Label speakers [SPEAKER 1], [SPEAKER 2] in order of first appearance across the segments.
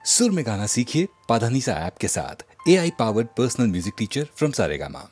[SPEAKER 1] सुर में गाना सीखिए पाधानीसा ऐप के साथ। AI powered personal music teacher from Saregama.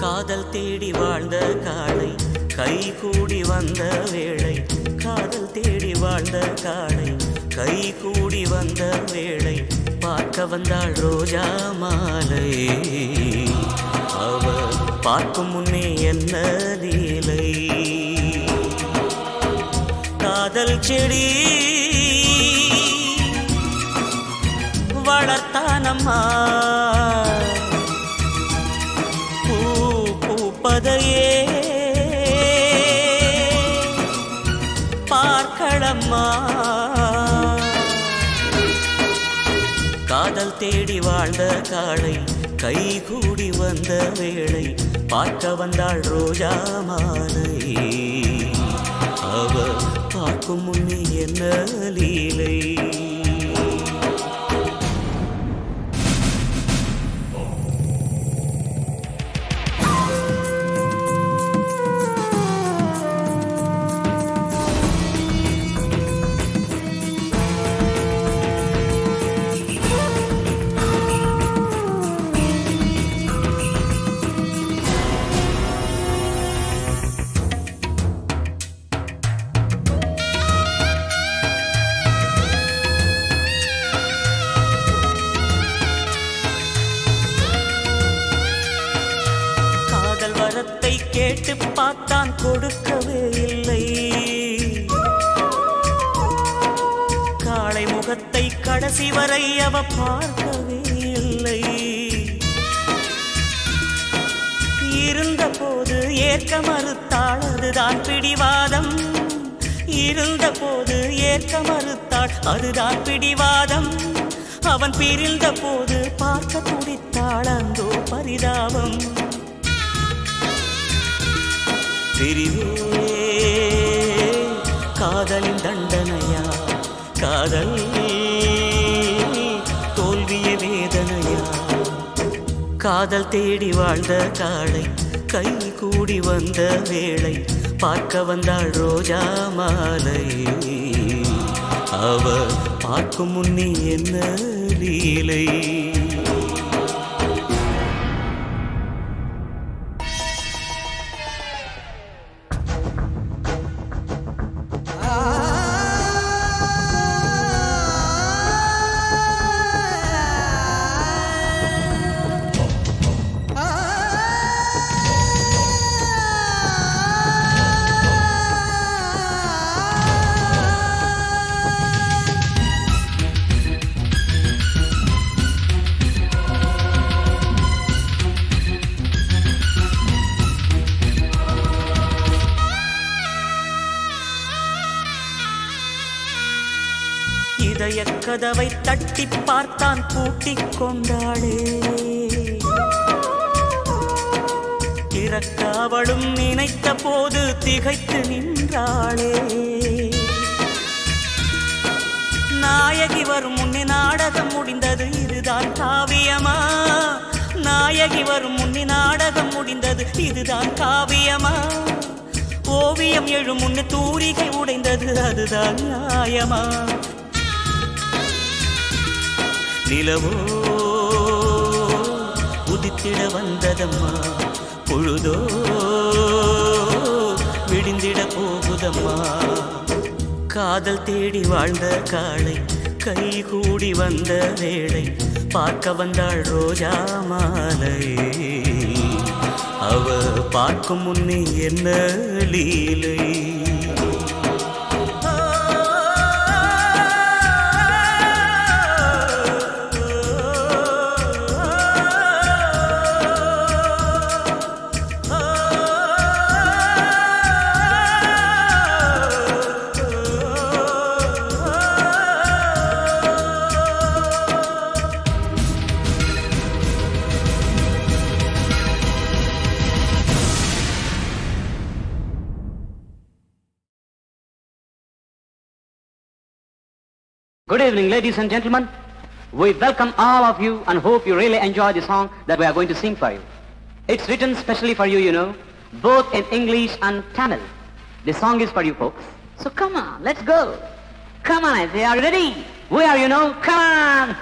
[SPEAKER 2] காதல் தேடி வாழ்ந்த காளை கை கூடி வந்த வேளை, காதல் தேடி வாழ்ந்த காளை கை கூடி வந்த வேளை, பார்க்க வந்தாள் ரோஜா மாலை. அவ பார்க்கும் முன்னே என்ன லீலை, காதல் செடி வளர்த்தானம்மா, பூப்பதையே பார்க்கடம்மா. காதல் தேடி வாழ்ந்த காளை கை கூடி வந்த வேளை, பார்க்க வந்தாள் ரோஜா மாலை. அவ பார்க்கும் முன்னே என்ன லீலை. வரத்தை கேட்டு பார்த்தான் கொடுக்கவே இல்லை, காளை முகத்தை கடைசி வரை அவ பார்க்கவே இல்லை. இருந்த போது ஏற்க மறுத்தாள், அதுதான் பிடிவாதம். இருந்த போது ஏற்க மறுத்தாள், அதுதான் பிடிவாதம். அவன் பிரிந்த போது பார்க்க துடித்தாள், அந்தோ பரிதாபம். பிரிவே காதலின் தண்டனையா, காதல் தோல்விய வேதனையா. காதல் தேடி வாழ்ந்த காளை கை கூடி வந்த வேளை, பார்க்க வந்தாள் ரோஜா மாலை. அவ பார்க்கும் முன்னே என்ன லீலை. இதய கதவை தட்டி பார்த்தான், பூட்டிக் கொண்டாளே. திறக்க அவளும் நினைத்த போது திகைத்து நின்றாளே. நாயகி வரும் முன்னே நாடகம் முடிந்தது, இதுதான் காவியமா. நாயகி வரும் முன்னே நாடகம் முடிந்தது, இதுதான் காவியமா. ஓவியம் எழும் முன்னே தூரிகை உடைந்தது, அதுதான் நியாயமா. நிலவோ உதித்திட வந்ததம்மா, பொழுதோ விடிந்திட போகுதம்மா. காதல் தேடி வாழ்ந்த காளை கை கூடி வந்த வேளை, பார்க்க வந்தாள் ரோஜா மாலை. அவ பார்க்கும் முன்னே என்ன லீலை.
[SPEAKER 3] Good evening, ladies and gentlemen. We welcome all of you and hope you really enjoy the song that we are going to sing for you. It's written specially for you, you know, both in English and Tamil. The song is for you folks. So come on, let's go. Come on, I say, are you ready? We are, you know, come on.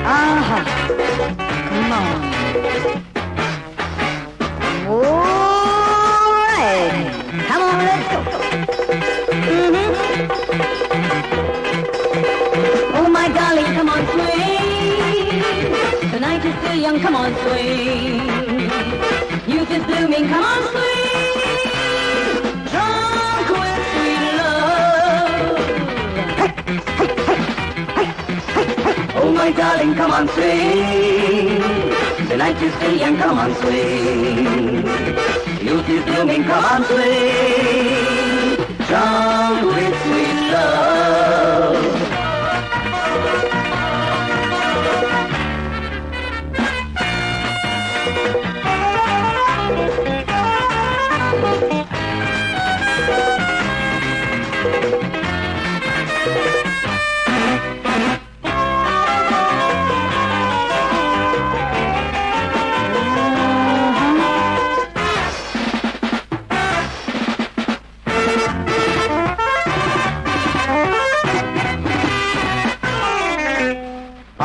[SPEAKER 3] Aha! Come on. All right. Come on, let's go. Oh, my darling, come on, swing. The night is still young, come on, swing. Youth is blooming, come on, swing. Drunk with sweet love. Oh, my darling, come on, swing. The night is still young, come on, swing. Youth is blooming, come on, swing. Drunk with sweet love.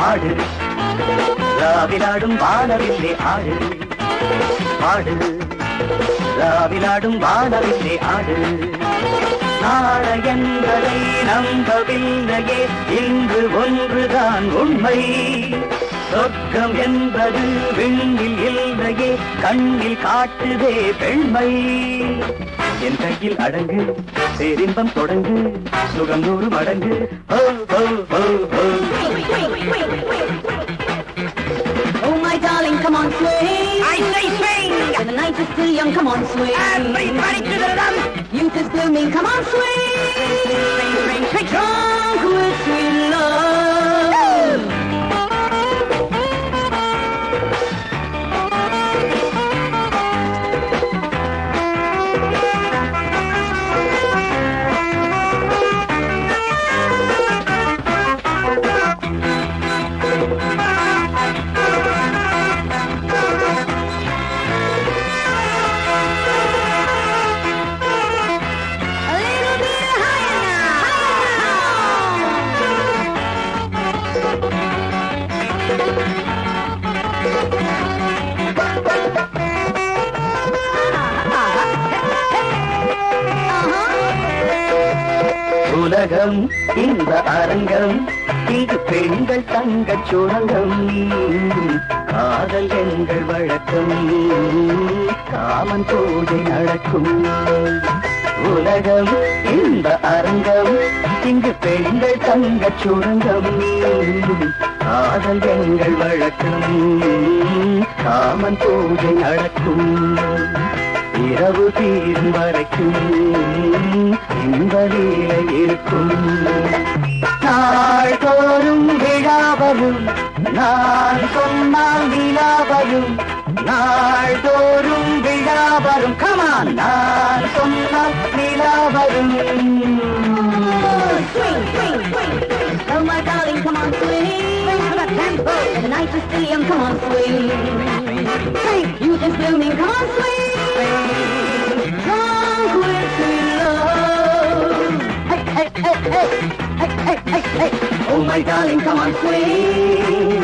[SPEAKER 3] ஆடு ராவிலாடும் வானவில்லை ஆடு ஆடு ராவிலாடும் வானவில்லை ஆடு நாளை என்பதை நம்பவில்லையே இன்று ஒன்றுதான் உண்மை சொர்க்கம் என்பது விண்ணில் இல்லையே கண்ணில் காட்டுதே பெண்மை என் கையில் அடங்கு பேரின்பம் தொடங்கு சுகம் 100 மடங்கு ஹோ ஹோ ஹோ ஹோ. Oh my darling, come on swing. I say swing. The night is still young, come on swing. Everybody to the run. Youth is blooming, come on swing. Swing, swing, swing. Drunk with sweet love. உலகம் இந்த அரங்கம் இங்கு பெண்கள் தங்கச் சுரங்கம் காதல் எங்கள் வழக்கம் காமன் பூஜை நடக்கும் உலகம் இந்த அரங்கம் இங்கு பெண்கள் தங்கச் சுரங்கம் காதல் எங்கள் வழக்கம் காமன் பூஜை நடக்கும் இரவு தீரும் வரைக்கும் இந்த லீலை இருக்கும் நாள்தோறும் விழாவரும் நான் சொன்னால் நிலாவரும் நாள்தோறும் விழாவரும் கமான் நான் சொன்னால் நிலாவரும். Oh my darling, come on swing. The night is still young, come on swing. Youth is blooming, come on swing. Drunk with sweet love. Hey, hey, hey.
[SPEAKER 4] Oh my darling, come on swing.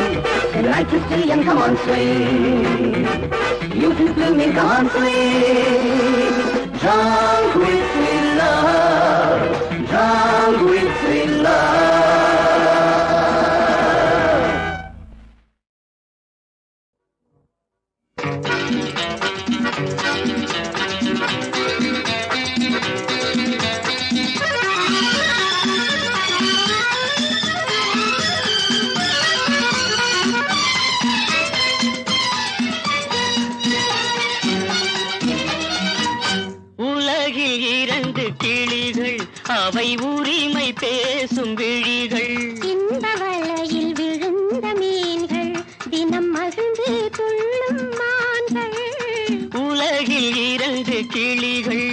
[SPEAKER 4] Like to see and come on swing. You too blooming, come on swing. Drunk with sweet love, drunk with sweet love.
[SPEAKER 2] அவை உரிமை பேசும் விழிகள்
[SPEAKER 5] இந்த வலையில் விழுந்த மீன்கள் தினம் மகிழ்ந்து துள்ளும் மான்கள்
[SPEAKER 2] உலகில் 2 கிளிகள்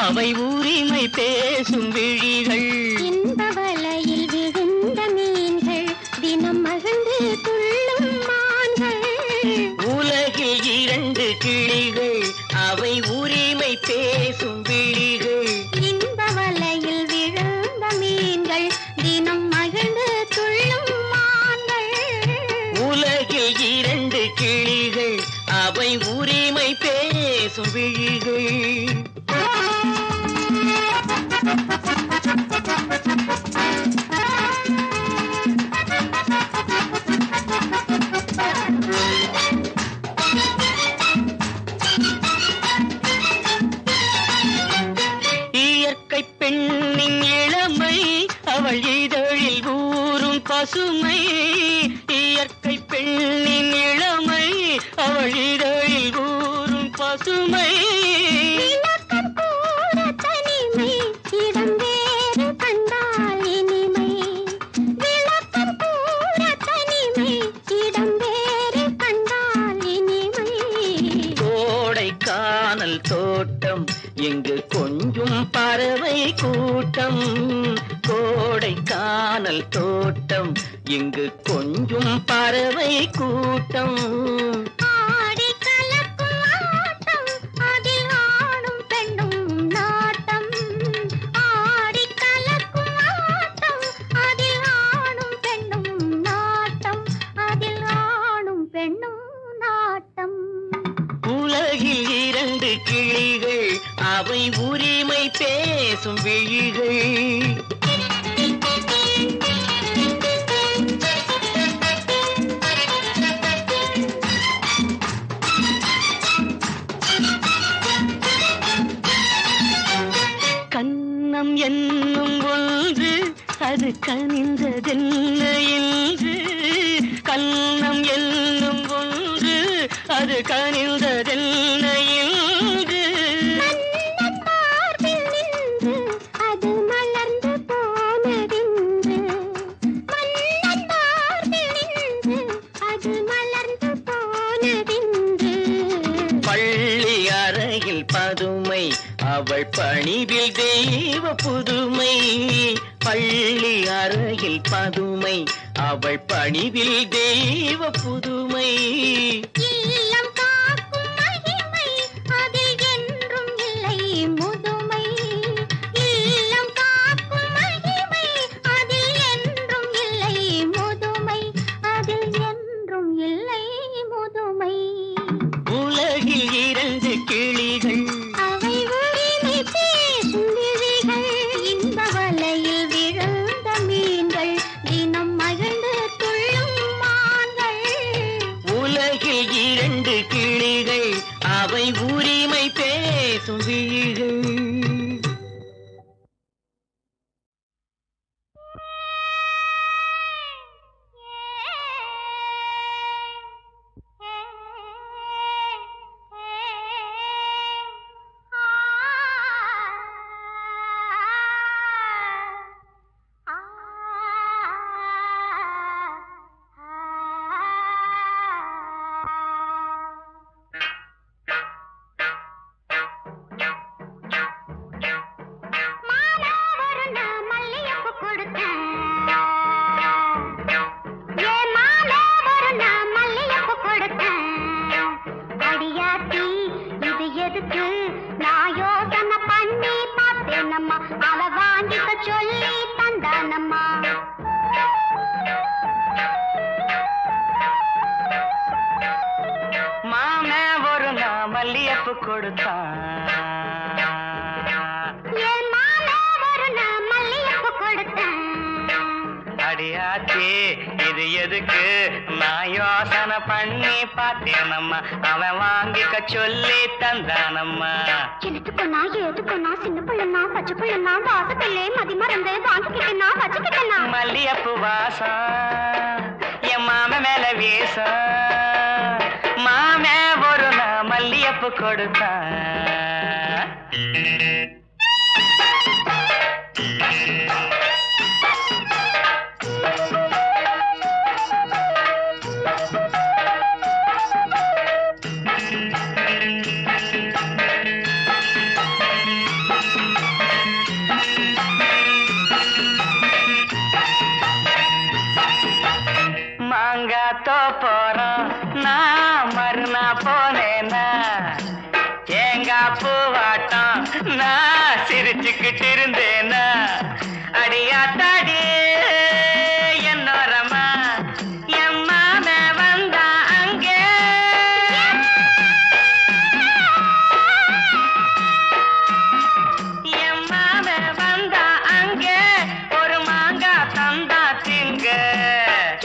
[SPEAKER 2] அவை உரிமை பேசும் விழிகள்
[SPEAKER 5] இந்த வலையில் விழுந்த மீன்கள் தினம் மகிழ்ந்து துள்ளும் மான்கள்
[SPEAKER 2] உலகில் 2 கிளிகள் அவை உரிமை பேசும் விழிகள்
[SPEAKER 5] இந்த வலையில் விழுந்த மீன்கள் தினம் மகிழ்ந்து துள்ளும் மான்கள்
[SPEAKER 2] உலகில் 2 கிளிகள் அவை உரிமை பேசும் விழிகள் இயற்கை பெண்ணின் இளமை அவள் இதழில் ஊறும் பசுமை இயற்கை பெண்ணின் இளமை அவள் இதழில் ஊறும் பசுமை
[SPEAKER 5] விளக்கம் கூற தனிமை இடம் வேறு கண்டால் இனிமை விளக்கம் கூற தனிமை இடம் வேறு கண்டால் இனிமை
[SPEAKER 2] கோடைக்கானல் தோட்டம் எங்கு கொஞ்சும் பறவை கூட்டம் கோடைக்கானல் தோட்டம் எங்கு கொஞ்சும் பறவை கூட்டம்
[SPEAKER 5] ஆடி கலக்கும் ஆட்டம் அதில் ஆணும் பெண்ணும் நாட்டம் ஆடி கலக்கும் ஆட்டம் அதில் ஆணும் பெண்ணும் நாட்டம் அதில் ஆணும் பெண்ணும் நாட்டம்
[SPEAKER 2] உலகில் 2 கிளிகள் அவை உரிமை பேசும் விழிகள் கன்னம் என்னும் ஒன்று அது கனிந்ததென்ன என்று கன்னம் என்னும் ஒன்று அது கனிந்ததென்ன என்று
[SPEAKER 5] மன்னன் மார்பில் நின்று அது மலர்ந்து போனதென்று மன்னன் மார்பில் நின்று அது மலர்ந்து போனதென்று
[SPEAKER 2] பள்ளி அறையில் பதுமை அவள் பணிவில் தெய்வ புதுமை பள்ளி அறையில் பதுமை அவள் பணிவில் தெய்வ புதுமை
[SPEAKER 5] இல்லம் காக்கும் மகிமை அதில் என்றும் இல்லை முதுமை இல்லம் காக்கும் மகிமை அதில் என்றும் இல்லை முதுமை அதில் என்றும் இல்லை முதுமை
[SPEAKER 2] உலகில் 2 கிளிகள்
[SPEAKER 5] அவை உரிமை பேசும் விழிகள் இந்த வலையில் விழுந்த மீன்கள் தினம் மகிழ்ந்து துள்ளும் மான்கள்
[SPEAKER 2] உலகில் 2 மாமே ஒரு நான் மல்லியப்பு கொடுத்தான்
[SPEAKER 5] என் மாமே ஒரு நான் மல்லியப்பு கொடுத்தான்
[SPEAKER 2] அடியாச்சி இது எதுக்கு நான் யோசனை பண்ணி பார்த்தேனம்மா அவன் வாங்கிக்க சொல்லி தந்தானம்மா
[SPEAKER 5] எடுத்துக்கொண்டா ஏதுக்கொண்டா சின்ன பிள்ளைனா பச்சை பிள்ளைனா வாசத்திலே மதி மறந்து வாங்கிக்கிட்டனா வச்சுக்கிட்டனா
[SPEAKER 2] மல்லியப்பு வாசம் என் மாம மேல வீசம் மாமே ஒரு நான் மல்லியப்பு கொடுத்தான் மாங்காத்தோ போறோம் நான் மறுநா போனேனா தேங்காய் பூவாட்டம் நான் சிரிச்சுக்கிட்டு இருந்தேனா அடியாத்தாடி என்னோரமா என் மாம வந்தா அங்கே என் மாம வந்தா அங்கே ஒரு மாங்காய் தந்தா திங்க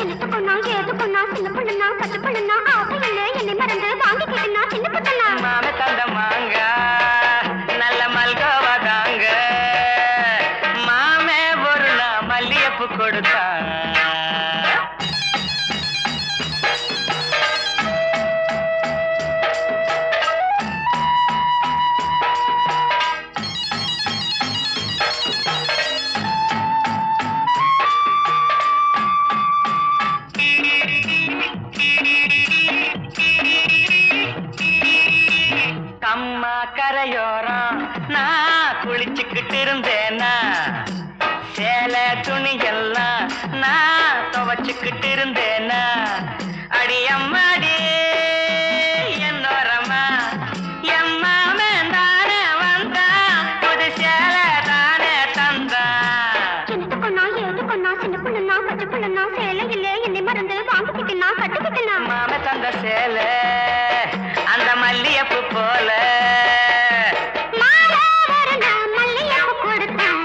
[SPEAKER 5] எடுத்துக்கொண்டா ஏதுக்கொண்டா சின்ன பிள்ளைனா பச்சை பிள்ளைனா ஆசையிலே என்னை மறந்து வாங்கிக்கிட்டனா சின்ன பிள்ளைனா
[SPEAKER 2] மாம தந்த மாங்கா நல்ல மல்கோவா தாங்க மாமே ஒரு நான் மல்லியப்பு கொடுத்தான் கம்மா கரையோரம் நான் குளிச்சுக்கிட்டு இருந்தேனா சேலை துணியெல்லாம் நான் துவச்சுக்கிட்டு இருந்தேனா அடி அம்மாடி என்னோரமா என் மாமன் தானே வந்தா புது சேலை தானே தந்தா
[SPEAKER 5] எடுத்துக்கொண்டா ஏதுக்கொண்டா சின்ன பிள்ளைனா பச்சை பிள்ளைனா சேலையிலே என்னை மறந்து வாங்கிக்கிட்டனா கட்டுக்கிட்டனா
[SPEAKER 2] மாம தந்த சேலை அந்த மல்லியப்பு போல
[SPEAKER 5] மாமே ஒரு நான் மல்லியப்பு கொடுத்தான்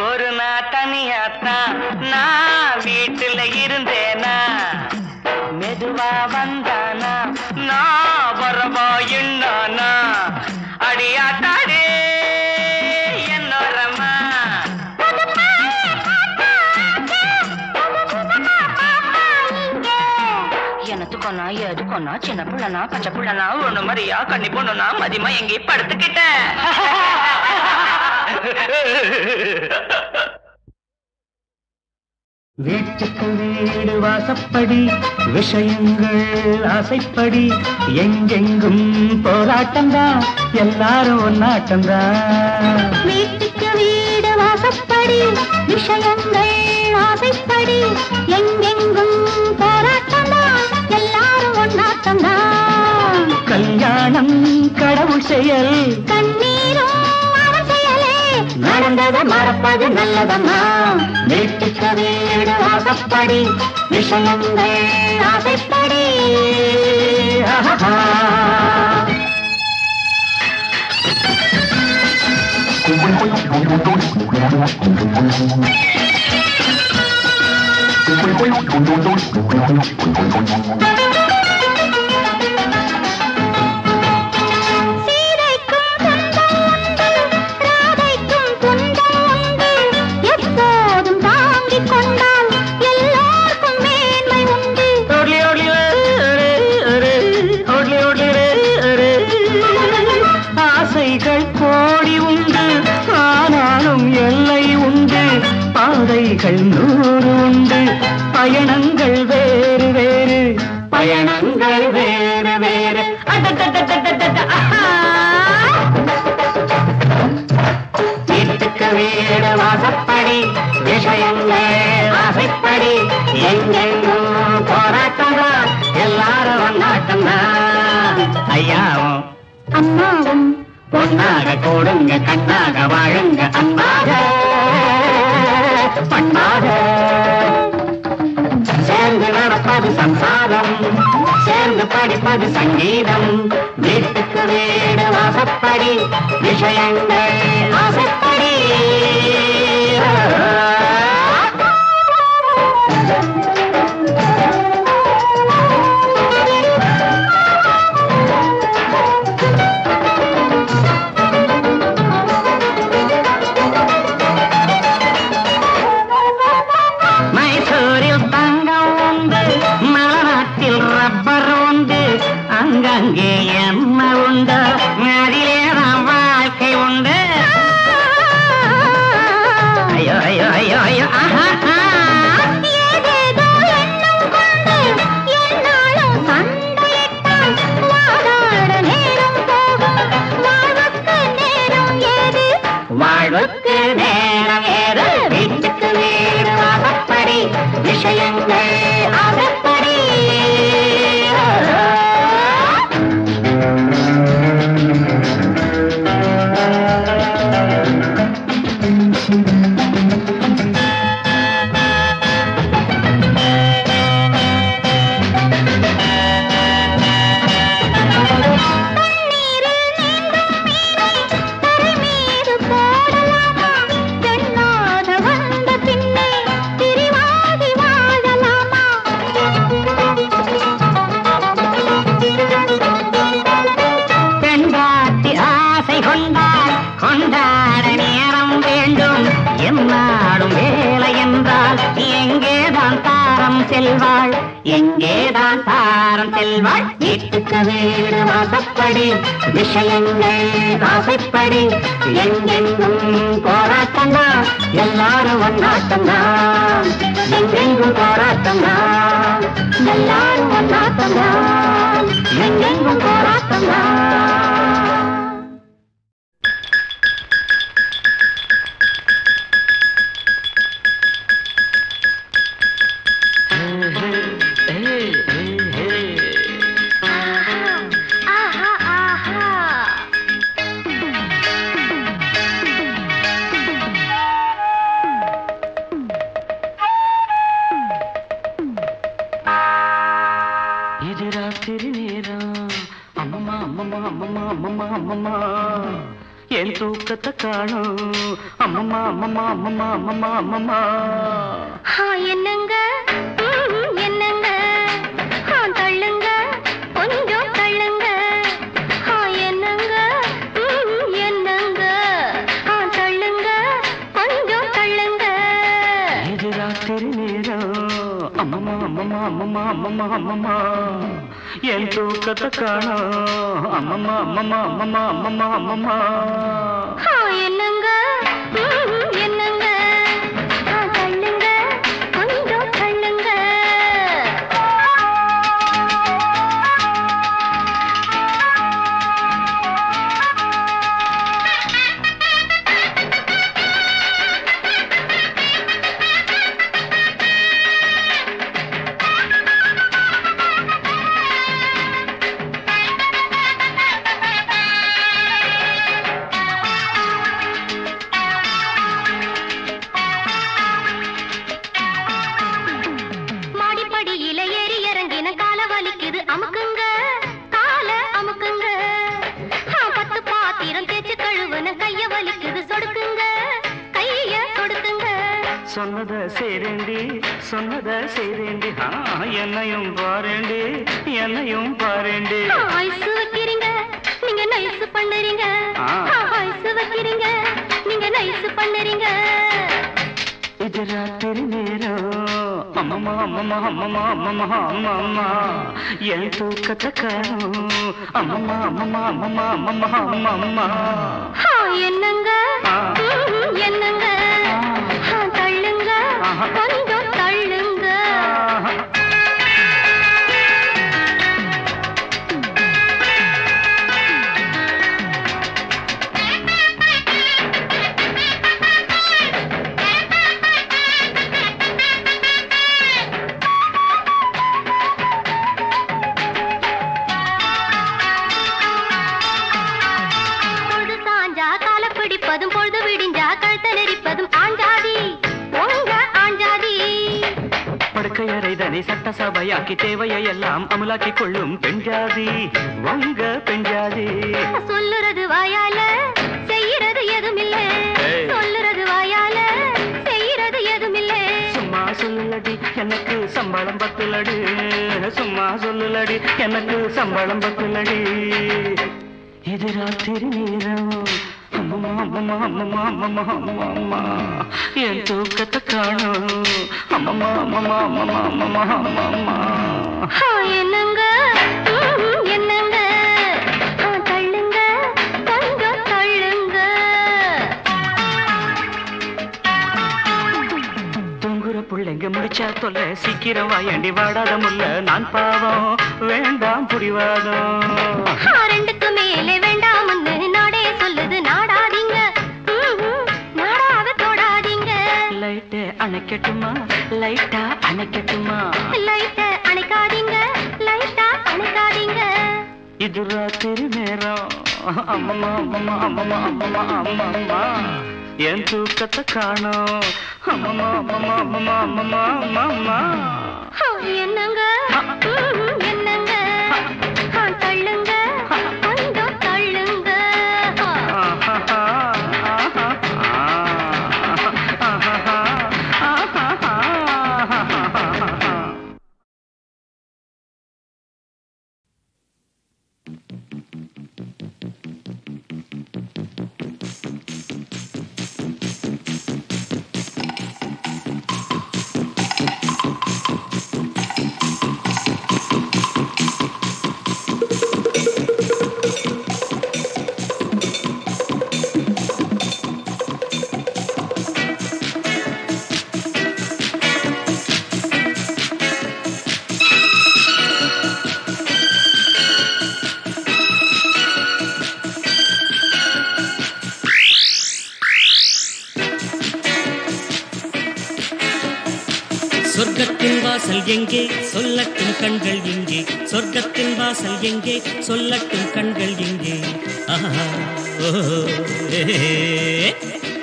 [SPEAKER 2] ஒரு நாள் தனியாத்தான் நான் வீட்டுல இருந்தேனா மெதுவா வந்தானா நான் வரவா என்னானா அடியாத்தாடே என்னோரமா எனத்துக்கொன்னா எதுக்கொன்னா சின்ன பிள்ளைனா பச்சை பிள்ளைனா ஒண்ணு மாதிரியா கண்ணி பொண்ணுனா மதியமா எங்கே படுத்துக்கிட்டேன்
[SPEAKER 6] வீட்டுக்கு வீடு வாசப்படி விஷயங்கள் ஆசைப்படி எங்கெங்கும் போராட்டம்தான் எல்லாரும் ஒன்னாட்டம்தான்
[SPEAKER 5] வீட்டுக்கு வீடு வாசப்படி விஷயங்கள் ஆசைப்படி எங்கெங்கும் போராட்டம்தான் எல்லாரும் ஒன்னாட்டம்தான்
[SPEAKER 6] கல்யாணம் கடவுள் செயல்
[SPEAKER 5] கண்ணீரும் அவன் செயலே
[SPEAKER 6] நடந்ததை மறப்பது நல்லதம்மா வீட்டுக்கு வீடு வாசப்படி விஷயங்கள் ஆசைப்படி ஆஹா.
[SPEAKER 5] சீதைக்கும் சொந்தம் உண்டு ராதைக்கும் துன்பம் உண்டு எப்போதும் தாங்கிக் கொண்டால் எல்லோருக்கும் மேன்மை உண்டு
[SPEAKER 6] ஆசைகள் கோடி உண்டு ஆனாலும் எல்லை உண்டு பாதைகள் 100 உண்டு பயணங்கள் வேறு வேறு பயணங்கள் வேறு வேறு அடடடடடடட, ஆஹா. வீடு வாசப்படி விஷயங்கள் ஆசைப்படி எங்கெங்கும் போராட்டம் தான் எல்லாரும் ஒன்னாட்டம் தான். ஐயாவும்
[SPEAKER 5] அம்மாவும்
[SPEAKER 6] பொன்னாக கூடுங்க கண்ணாக வாழுங்க அன்பாக பண்பாக சேர்ந்து நடப்பது சம்சாரம் சேர்ந்து படிப்பது சங்கீதம் வீட்டுக்கு வீடு வாசப்படி விஷயங்கள் ஆசைப்படி. அங்கே என்ன உண்டு அதிலேதான் வாழ்க்கை உண்டு. ஐயோ ஐயோ ஐயோ ஐயோ
[SPEAKER 5] ஏதேதோ எண்ணம் கொண்டு என்னாலும் சண்டையிட்டால் வாடாட நேரம் போகும். வாழ்வுக்கு நேரம் ஏது
[SPEAKER 6] வாழ்வுக்கு நேரம் ஏது வீட்டுக்கு வீடு வாசப்படி விஷயங்கள் ஆசைப்படி. செல்வாள் எங்கேதான் தாரம் செல்வாள் வீட்டுக்கு வீடு வாசப்படி விஷயங்கள் ஆசைப்படி எங்கெங்கும் போராட்டம் தான் எல்லாரும் ஒன்னாட்டம் தான் எங்கெங்கும் போராட்டம் தான் எல்லாரும் ஒன்னாட்டம் தான் எங்கெங்கும் போராட்டம் தான். என் தூக்கத்தை காணும் அம்மம்மா அம்மம்மா அம்மம்மா அம்மம்மா அம்மம்மா.
[SPEAKER 5] என்னங்க என்னங்க தள்ளுங்க கொஞ்சம் தள்ளுங்க. என்னங்க என்னங்க தள்ளுங்க கொஞ்சம் தள்ளுங்க.
[SPEAKER 6] இது ராத்திரி நேரம் அம்மம்மா அம்மம்மா அம்மம்மா அம்மம்மா அம்மம்மா. என் தூக்கத்தை காணும் அம்மம்மா அம்மம்மா அம்மம்மா அம்மம்மா அம்மம்மா.
[SPEAKER 5] என்னங்க என்னங்க தள்ளுங்க கொஞ்சம் தள்ளுங்க.
[SPEAKER 6] சொன்னத செய்றேண்டி சொன்னத செய்றேண்டி என்னையும் பாரேண்டி என்னையும் பாரேண்டி.
[SPEAKER 5] ஐஸ் வைக்கிறீங்க நீங்க நைஸ் பண்ணுறீங்க. ஐஸ் வைக்கிறீங்க நீங்க நைஸ் பண்ணுறீங்க.
[SPEAKER 6] இது ராத்திரி நேரம் அம்மம்மா அம்மம்மா அம்மம்மா அம்மம்மா அம்மம்மா. என் தூக்கத்தை காணும் அம்மம்மா அம்மம்மா அம்மம்மா அம்மம்மா அம்மம்மா.
[SPEAKER 5] என்னங்க என்னங்க தள்ளுங்க கொஞ்சம் தள்ளுங்க. பிடிப்பதும் பொழுது விடிஞ்சா கழுத்த நெரிப்பதும் ஆஞ்சாதி உங்க ஆஞ்சாதி.
[SPEAKER 6] படுக்கையறைதனை சட்டசபையாக்கி தேவையை எல்லாம் அமலாக்கி கொள்ளும் பெண்ஜாதி உங்க பெண்ஜாதி.
[SPEAKER 5] சொல்லுறது வாயால செய்யறது எதுமில்ல, சொல்லுறது வாயால செய்யறது எதுமில்ல.
[SPEAKER 6] சும்மா சொல்லுலடி எனக்கு சம்பளம் பத்துலடி, சும்மா சொல்லுலடி எனக்கு சம்பளம் பத்துலடி. இது ராத்திரி நேரம் அம்மம்மா அம்மம்மா அம்மம்மா அம்மம்மா அம்மம்மா என் தூக்கத்தை காணும் அம்மம்மா அம்மம்மா அம்மம்மா அம்மம்மா அம்மம்மா.
[SPEAKER 5] என்னங்க என்னங்க தள்ளுங்க கொஞ்சம் தள்ளுங்க.
[SPEAKER 6] தூங்குற புள்ளைங்க முடிச்சா தொல்ல சீக்கிரம் வாயண்டி வாடாத முல்ல நான் பாவம் வேண்டாம் புரிவாதம்.
[SPEAKER 5] ரெண்டுக்கு மேலே வேண்டாம்னு நாடே சொல்லுது நாடாதீங்க, நாடாத தொடாதீங்க.
[SPEAKER 6] லைட்டை அணைக்கட்டுமா லைட்டா அணைக்கட்டுமா,
[SPEAKER 5] லைட்டை அணைக்காதீங்க லைட்டா அணைக்காதீங்க.
[SPEAKER 6] இது ராத்திரி நேரம் அம்மம்மா அம்மம்மா அம்மம்மா அம்மம்மா அம்மம்மா என் தூக்கத்தை காணும் அம்மம்மா அம்மம்மா அம்மம்மா அம்மம்மா அம்மம்மா.
[SPEAKER 5] என்னங்க என்னங்க தள்ளுங்க கொஞ்சம் தள்ளுங்க.
[SPEAKER 7] சொர்க்கத்தின் வாசல் எங்கே சொல்லட்டும் கண்கள் எங்கே, சொர்க்கத்தின் வாசல் எங்கே சொல்லட்டும் கண்கள் எங்கே.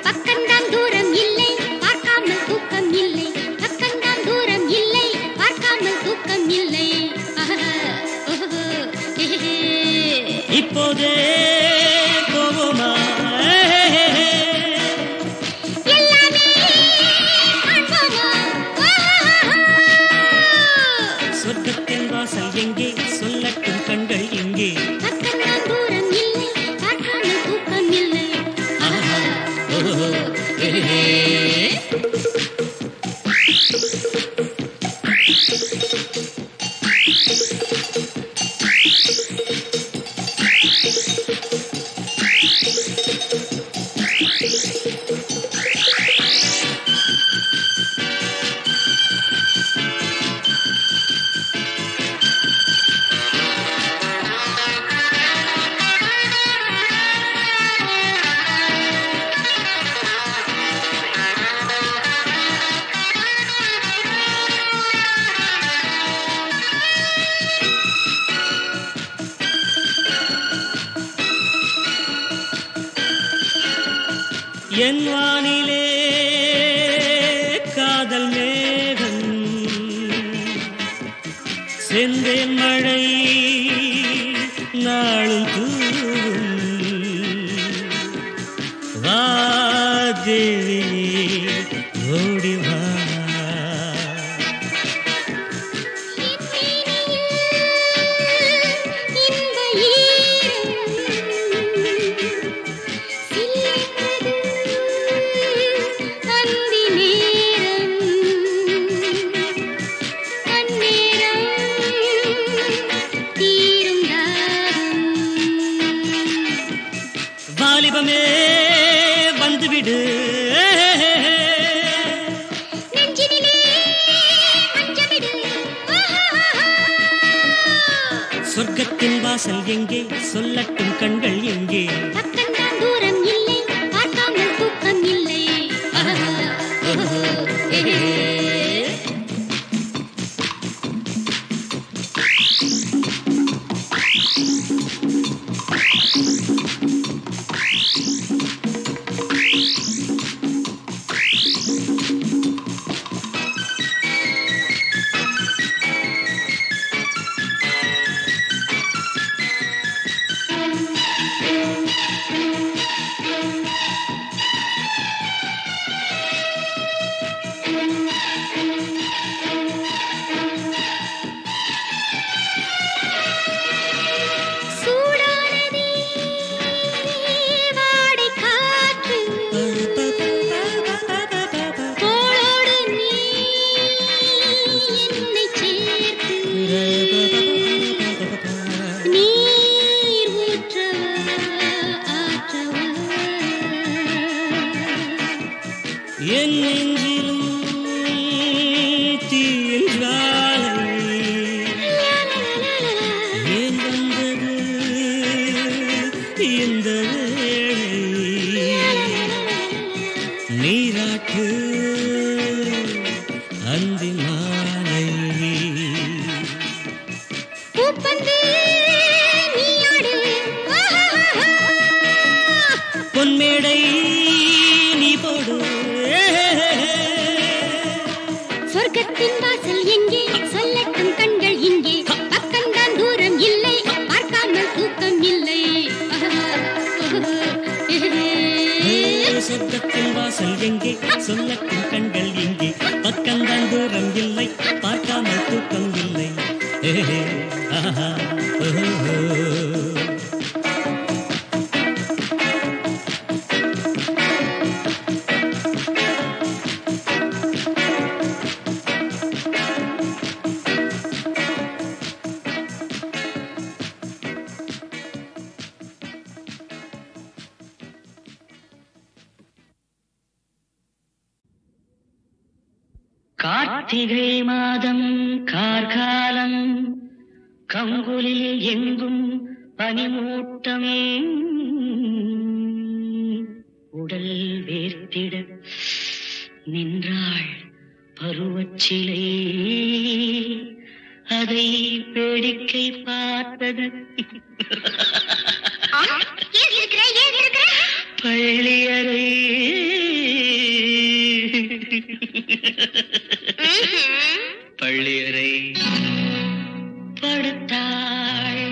[SPEAKER 5] பக்கம்தான் தூரம் இல்லை பார்க்காமல் தூக்கம் இல்லை, பக்கம்தான் தூரம் இல்லை பார்க்காமல் தூக்கம் இல்லை.
[SPEAKER 7] இப்போதே போவோமா சொர்க்கத்தின் வாசல் எங்கே சொல்லட்டும் கண்கள் எங்கே.
[SPEAKER 5] பக்கம்தான் தூரம் இல்லை பார்க்காமல் தூக்கம் இல்லை.
[SPEAKER 7] என் வானிலே காதல் மேகம் செந்தேன் மழை நாளும் தூவும் வாதேவியே ஓடி வா. வாலிபமே வந்துவிடு சொர்க்கத்தின் வாசல் எங்கே சொல்லட்டும் கண்கள் எங்கே.
[SPEAKER 5] பக்கம்தான் தூரம் இல்லை பார்க்காமல் தூக்கம் இல்லை.
[SPEAKER 7] என் நெஞ்சிலும் தீயின் ஜுவாலை ஏன் வந்தது இந்த வேளை நீராட்டு அந்தி மாலை பொன்மேடை நீ போடு
[SPEAKER 5] சொர்க்கத்தின் வாசல் எங்கே சொல்லட்டும் கண்கள் இங்கே பக்கம்தான் தூரம் இல்லை பார்க்காமல் தூக்கம் இல்லை
[SPEAKER 7] சொர்க்கத்தின் வாசல் எங்கே சொல்லட்டும் கண்கள் இங்கே பக்கம்தான் தூரம் இல்லை பார்க்காமல் தூக்கம் இல்லை
[SPEAKER 6] கார்த்திகை மாதம் கார்காலம் கங்குலில் எங்கும் பனிமூட்டம் உடல் வேர்த்திட நின்றாள் பருவச்சிலை அதை வேடிக்கை பார்த்தது பள்ளியறை பள்ளியறை படுத்தாள்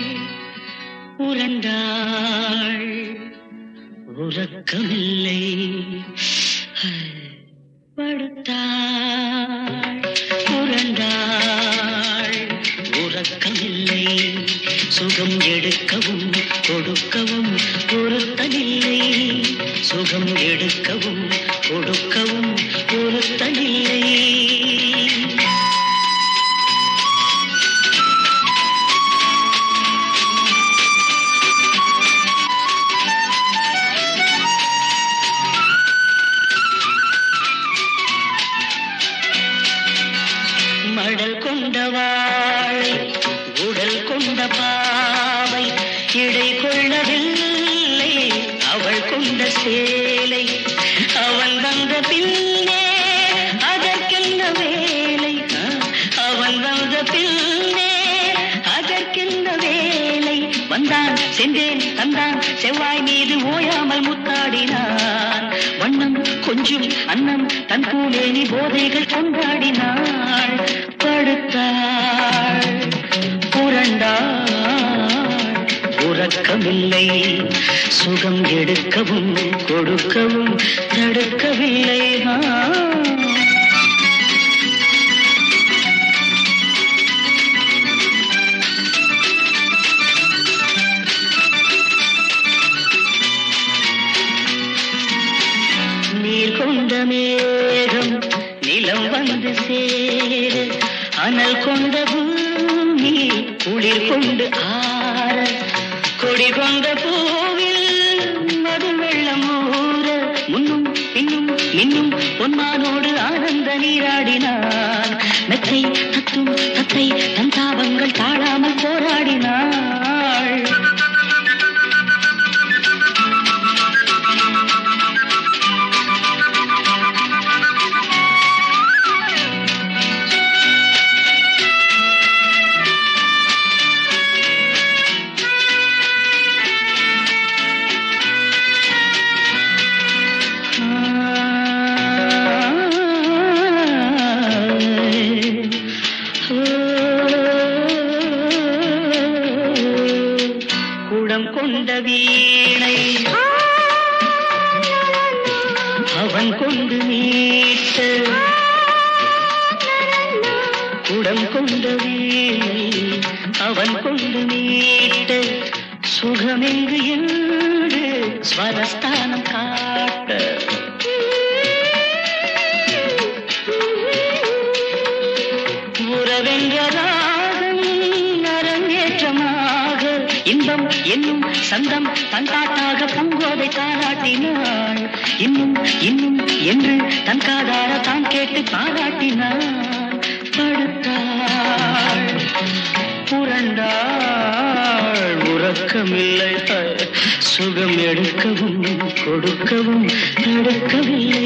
[SPEAKER 6] உறந்தாள் உறக்கமில்லை படுத்தாள் உறந்தாள் உறக்கமில்லை சுகம் எடுக்கவும் கொடுக்கவும் பொறுத்தனில்லை சுகம் எடுக்கவும் கொடுக்கவும் பொறுத்தனில்லை மடல் கொண்டவாள் உடல் கொண்ட பாவை இடை கொள்ளவில்லை அவள் கொண்ட சேலை அவன் வந்த பின்னே அதற்கென்ன வேலை அவன் வந்த பின்னே அதற்கென்ன வேலை வந்தான் சென்றேன் தந்தான் செவ்வாய் மீது ஓயாமல் முத்தாடினான் வண்ணம் கொஞ்சம் அன்னம் தன் பூலேனி போதைகள் கொண்டாடினாள் படுத்தாள் புரண்டாள் உறக்கமில்லை சுகம் எடுக்கவும் கொடுக்கவும் தடுக்கவில்லை நீர் கொண்ட மேகம் நிலம் வந்து சேர அனல் கொண்ட பூமி குளிர் கொண்டு ஆற கொடி கொண்ட பூவில் மது வெள்ளம் ஊற முன்னும் பின்னும் மின்னும் பொன்மானோடு ஆனந்த நீராடினான் மெத்தை தத்தும் தத்தை தன் தாபங்கள் தாழாமல் போராடினாள் கொண்ட வீணை அவன் கொண்டு மீட்ட குடம் கொண்ட வீணை அவன் கொண்டு மீட்ட சுகமெங்கு என்று ஸ்வரஸ்தானம் காட்ட உறவென்ற ராகம் அரங்கேற்றமாக இன்பம் என்னும் சந்தம் தன் பாட்டாக பூங்கோதை தாராட்டினாள். இன்னும் இன்னும் என்று தன் காதார தான் கேட்டு பாராட்டினாள். படுத்தாள் புரண்டாள் உறக்கமில்லை, சுகம் எடுக்கவும் கொடுக்கவும் நடக்கவில்லை.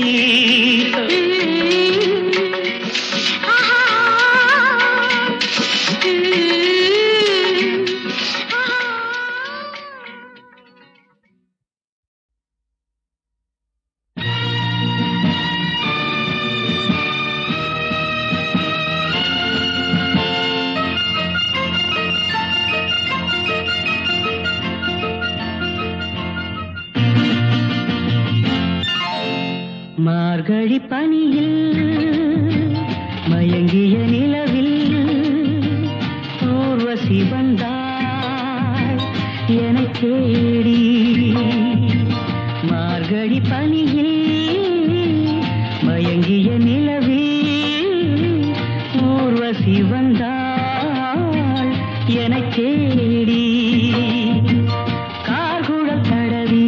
[SPEAKER 6] மார்கழி பனியில் மயங்கிய நிலவில் ஊர்வசி வந்தாள் என்னை தேடி. மார்கழி பனியில் மயங்கிய நிலவில் ஊர்வசி வந்தாள் என்னை தேடி. கார்குழல் தடவி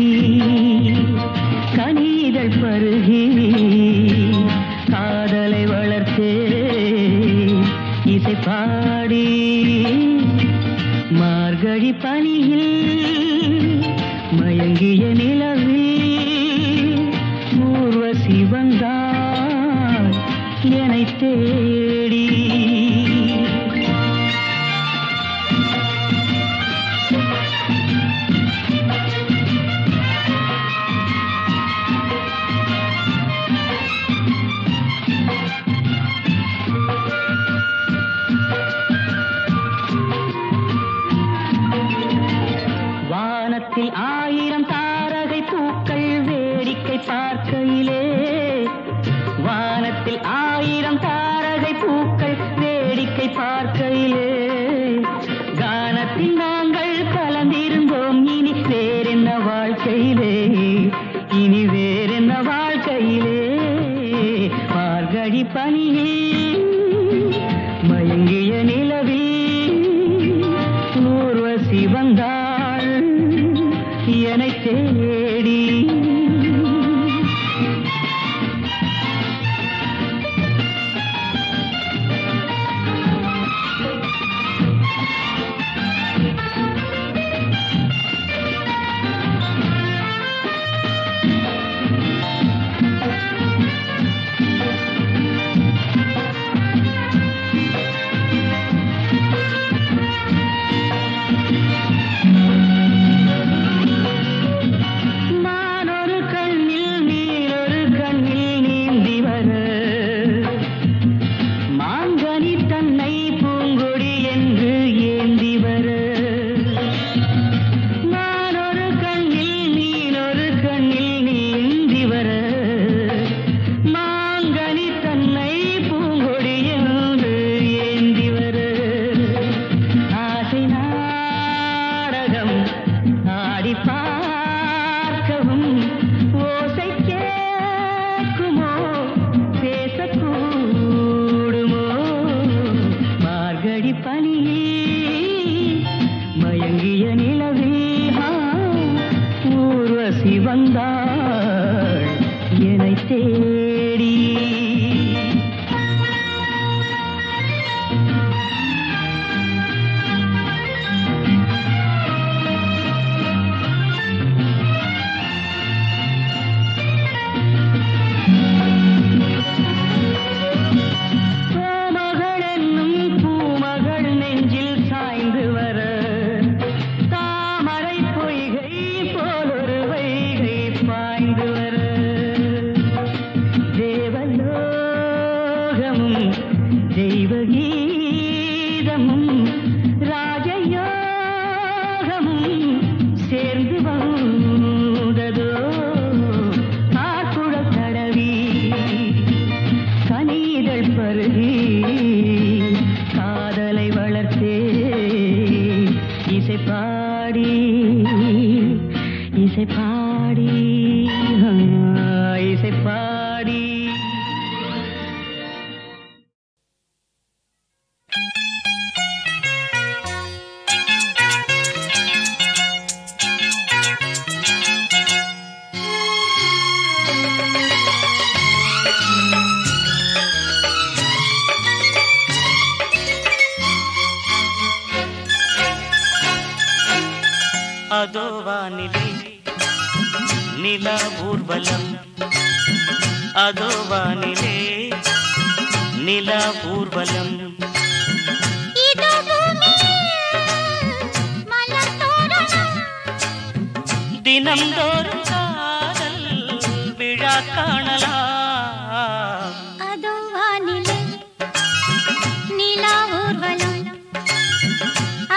[SPEAKER 6] கனிதழ் பருகி காதலை வளர்த்தே இசை பாடி. மார்கழி பனியில் மயங்கிய நிலவில் ஊர்வசி வந்தாள் என்னை தேடி. வானத்தில் 1000 தாரகை பூக்கள் வேடிக்கை பார்க்கையிலே. வானத்தில் 1000 தாரகை பூக்கள் வேடிக்கை பார்க்கையிலே. கானத்தில் நாங்கள் கலந்திருந்தோம், இனி வேறென்ன வாழ்க்கையிலே, இனி வேறென்ன வாழ்க்கையிலே. மார்கழி பனியில் மயங்கிய நிலவில் ஊர்வசி வந்தாள் என்னை தேடி. வானிலே நிலா ஊர்வலம் அதோ வானிலே நிலா ஊர்வலம் தினந்தோறும் காதல் விழா காணலாம்
[SPEAKER 5] அதோ வானிலே நிலா ஊர்வலம்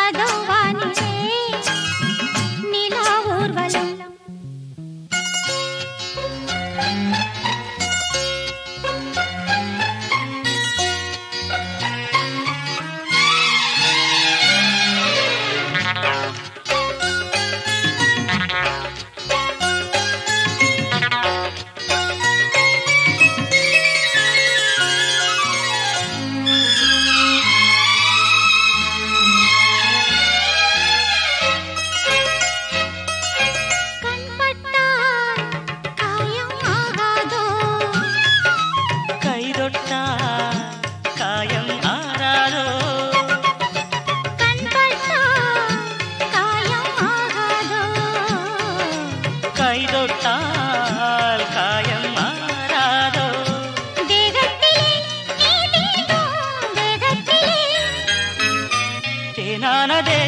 [SPEAKER 5] அதோ வானிலே நிலா ஊர்வலம்
[SPEAKER 6] கைதொட்டால் காயம் மாறாதோ தேனானதே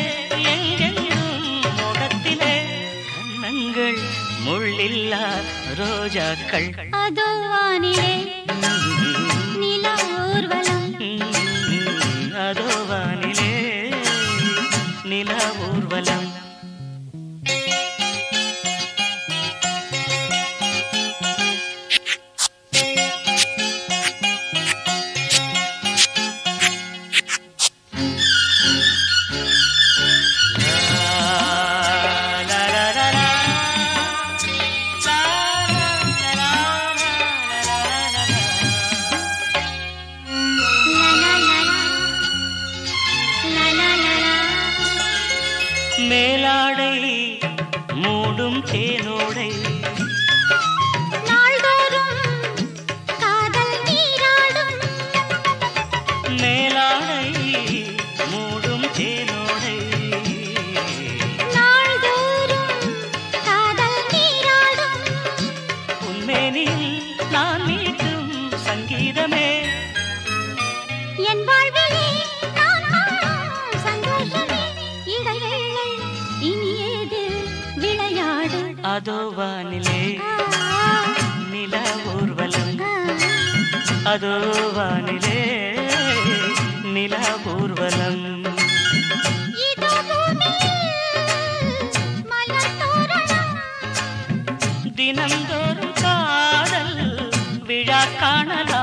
[SPEAKER 6] எங்கெங்கும் முகத்திலே கண்ணங்கள் முள்ளில்லா ரோஜாக்கள்
[SPEAKER 5] அதோ வானிலே நிலா ஊர்வலம்
[SPEAKER 6] அதோ வானிலே நிலா ஊர்வலம் மேலாடை மூடும் தேனோடை
[SPEAKER 5] நாள்தோறும் காதல் நீராடும்
[SPEAKER 6] மேலாடை மூடும் தேனோடை
[SPEAKER 5] நாள்தோறும் காதல் நீராடும்
[SPEAKER 6] உன்மேனில் நான் மீட்டும் சங்கீதமே
[SPEAKER 5] என் வாழ்விலே நான் காணும் சந்தோஷமே இடைவேளை இனியேது விளையாடு
[SPEAKER 6] அதோ வானிலே நிலா ஊர்வலம் அதோ வானிலே நிலா ஊர்வலம்
[SPEAKER 5] இதோ பூமியில் மலர் தோரணம்
[SPEAKER 6] தினந்தோறும் காதல் விழா காணலாம்